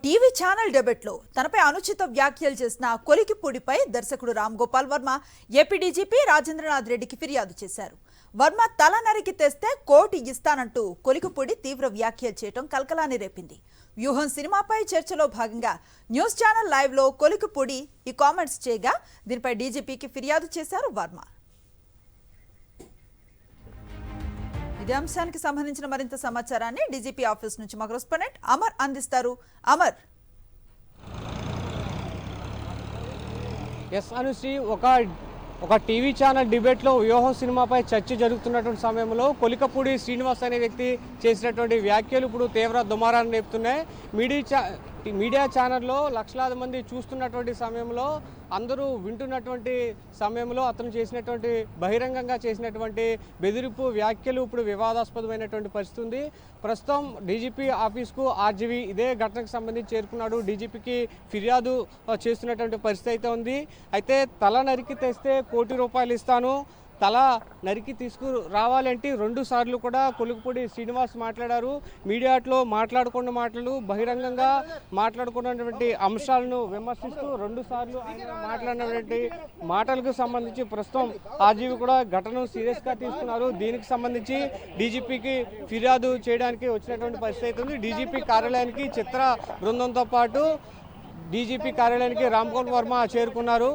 TV channel డెబేట్లో తనపై అనుచిత వ్యాఖ్యలు చేసిన కొలికిపూడిపై దర్శకుడు రామ్ గోపాల్ వర్మ ఏపీ డీజీపీ రాజేంద్రనాథ్ రెడ్డికి ఫిర్యాదు చేశారు. వర్మ తల నరికి తెస్తే కోటి ఇస్తానంటూ కొలికిపూడి తీవ్ర వ్యాఖ్యలు చేయడం కలకలాన్ని రేపింది. వ్యూహం సినిమాపై చర్చలో భాగంగా న్యూస్ ఛానల్ లైవ్ లో కొలికిపూడి ఈ కామెంట్స్ చేయగా దీనిపై డీజీపీకి ఫిర్యాదు చేశారు వర్మ. ఇదే అంశానికి సంబంధించిన మరింత సమాచారాన్ని డీజీపీ ఆఫీస్ నుంచి మా కరెస్పాండెంట్ అమర్ అందిస్తారు. అమర్. ఎస్ అనుశ్రీ, ఒక టీవీ ఛానల్ డిబేట్లో వ్యూహం సినిమాపై చర్చ జరుగుతున్నటువంటి సమయంలో కొలికపూడి శ్రీనివాస్ అనే వ్యక్తి చేసినటువంటి వ్యాఖ్యలు ఇప్పుడు తీవ్ర దుమారాన్ని రేపుతున్నాయి. మీడియా ఛానల్లో లక్షలాది మంది చూస్తున్నటువంటి సమయంలో, అందరూ వింటున్నటువంటి సమయంలో అతను చేసినటువంటి బహిరంగంగా చేసినటువంటి బెదిరింపు వ్యాఖ్యలు ఇప్పుడు వివాదాస్పదమైనటువంటి పరిస్థితి ఉంది. ప్రస్తుతం డీజీపీ ఆఫీస్కు ఆర్జీవీ ఇదే ఘటనకు సంబంధించి చేరుకున్నాడు. డీజీపీకి ఫిర్యాదు చేస్తున్నటువంటి పరిస్థితి అయితే ఉంది. అయితే తల నరికి తెస్తే ₹1,00,00,000 ఇస్తాను, తల నరికి తీసుకురావాలంటే 2 సార్లు కూడా కొలికిపూడి శ్రీనివాస్ మాట్లాడారు. మీడియాలో మాట్లాడుకున్న మాటలు, బహిరంగంగా మాట్లాడుకున్నటువంటి అంశాలను విమర్శిస్తూ 2 సార్లు ఆయన మాట్లాడినటువంటి మాటలకు సంబంధించి ప్రస్తుతం ఆర్జీవీ కూడా ఘటనను సీరియస్గా తీసుకున్నారు. దీనికి సంబంధించి డీజీపీకి ఫిర్యాదు చేయడానికి వచ్చినటువంటి పరిస్థితి అవుతుంది. డీజీపీ కార్యాలయానికి చిత్ర బృందంతో పాటు డీజీపీ కార్యాలయానికి రామ్ గోపాల్ వర్మ చేరుకున్నారు.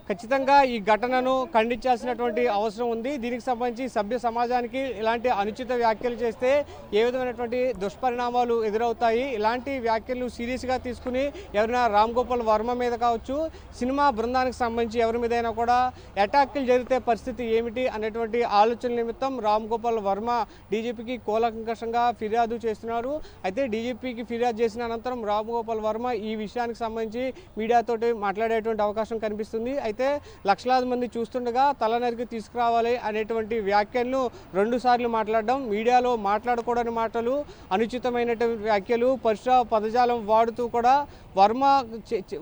ఖచ్చితంగా ఈ ఘటనను ఖండించాల్సినటువంటి అవసరం ఉంది. దీనికి సంబంధించి సభ్య సమాజానికి ఇలాంటి అనుచిత వ్యాఖ్యలు చేస్తే ఏ విధమైనటువంటి దుష్పరిణామాలు ఎదురవుతాయి, ఇలాంటి వ్యాఖ్యలు సీరియస్గా తీసుకుని ఎవరైనా రామ్ గోపాల్ వర్మ మీద కావచ్చు, సినిమా బృందానికి సంబంధించి ఎవరి మీదైనా కూడా అటాక్లు జరిగితే పరిస్థితి ఏమిటి అనేటువంటి ఆలోచన నిమిత్తం రామ్ గోపాల్ వర్మ డీజీపీకి కూలంకషంగా ఫిర్యాదు చేస్తున్నారు. అయితే డీజీపీకి ఫిర్యాదు చేసిన అనంతరం రామ్ గోపాల్ వర్మ ఈ విషయానికి సంబంధించి మీడియాతోటి మాట్లాడేటువంటి అవకాశం కనిపిస్తుంది. అయితే లక్షలాది మంది చూస్తుండగా తల నరికి తీసుకురావాలి అనేటువంటి వ్యాఖ్యలను 2 సార్లు మాట్లాడడం, మీడియాలో మాట్లాడకూడని మాటలు, అనుచితమైనటువంటి వ్యాఖ్యలు, పరిసర పదజాలం వాడుతూ కూడా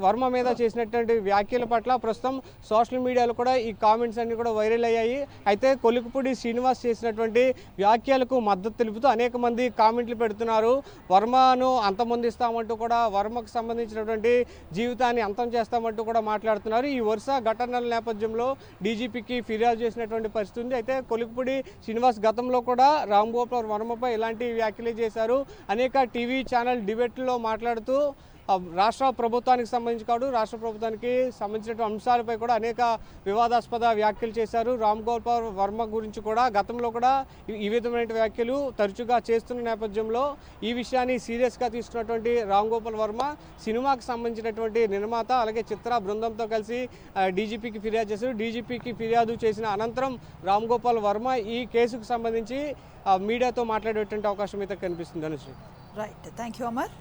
వర్మ మీద చేసినటువంటి వ్యాఖ్యల పట్ల ప్రస్తుతం సోషల్ మీడియాలో కూడా ఈ కామెంట్స్ అన్ని కూడా వైరల్ అయ్యాయి. అయితే కొలికిపూడి శ్రీనివాస్ చేసినటువంటి వ్యాఖ్యలకు మద్దతు తెలుపుతూ అనేక మంది కామెంట్లు పెడుతున్నారు. వర్మను అంతమొందిస్తామంటూ కూడా, వర్మకు సంబంధించినటువంటి జీవితాన్ని అంతం చేస్తామంటూ కూడా మాట్లాడుతున్నారు. ఈ వరుస ఘటనల నేపథ్యంలో డీజీపీకి ఫిర్యాదు చేసినటువంటి పరిస్థితి ఉంది. అయితే కొలికిపూడి శ్రీనివాస్ గతంలో కూడా రామ్ గోపాల్ వర్మపై ఇలాంటి వ్యాఖ్యలు చేశారు. అనేక టీవీ ఛానల్ డిబేట్లో మాట్లాడుతూ రాష్ట్ర ప్రభుత్వానికి సంబంధించి కాదు, రాష్ట్ర ప్రభుత్వానికి సంబంధించిన అంశాలపై కూడా అనేక వివాదాస్పద వ్యాఖ్యలు చేశారు. రామ్ గోపాల్ వర్మ గురించి కూడా గతంలో కూడా ఈ విధమైన వ్యాఖ్యలు తరచుగా చేస్తున్న నేపథ్యంలో ఈ విషయాన్ని సీరియస్గా తీసుకున్నటువంటి రామ్ గోపాల్ వర్మ సినిమాకి సంబంధించినటువంటి నిర్మాత అలాగే చిత్ర బృందంతో కలిసి డీజీపీకి ఫిర్యాదు చేశారు. డీజీపీకి ఫిర్యాదు చేసిన అనంతరం రామ్ గోపాల్ వర్మ ఈ కేసుకు సంబంధించి మీడియాతో మాట్లాడేటువంటి అవకాశం అయితే కనిపిస్తుంది. Anusri. Right, thank you Amar.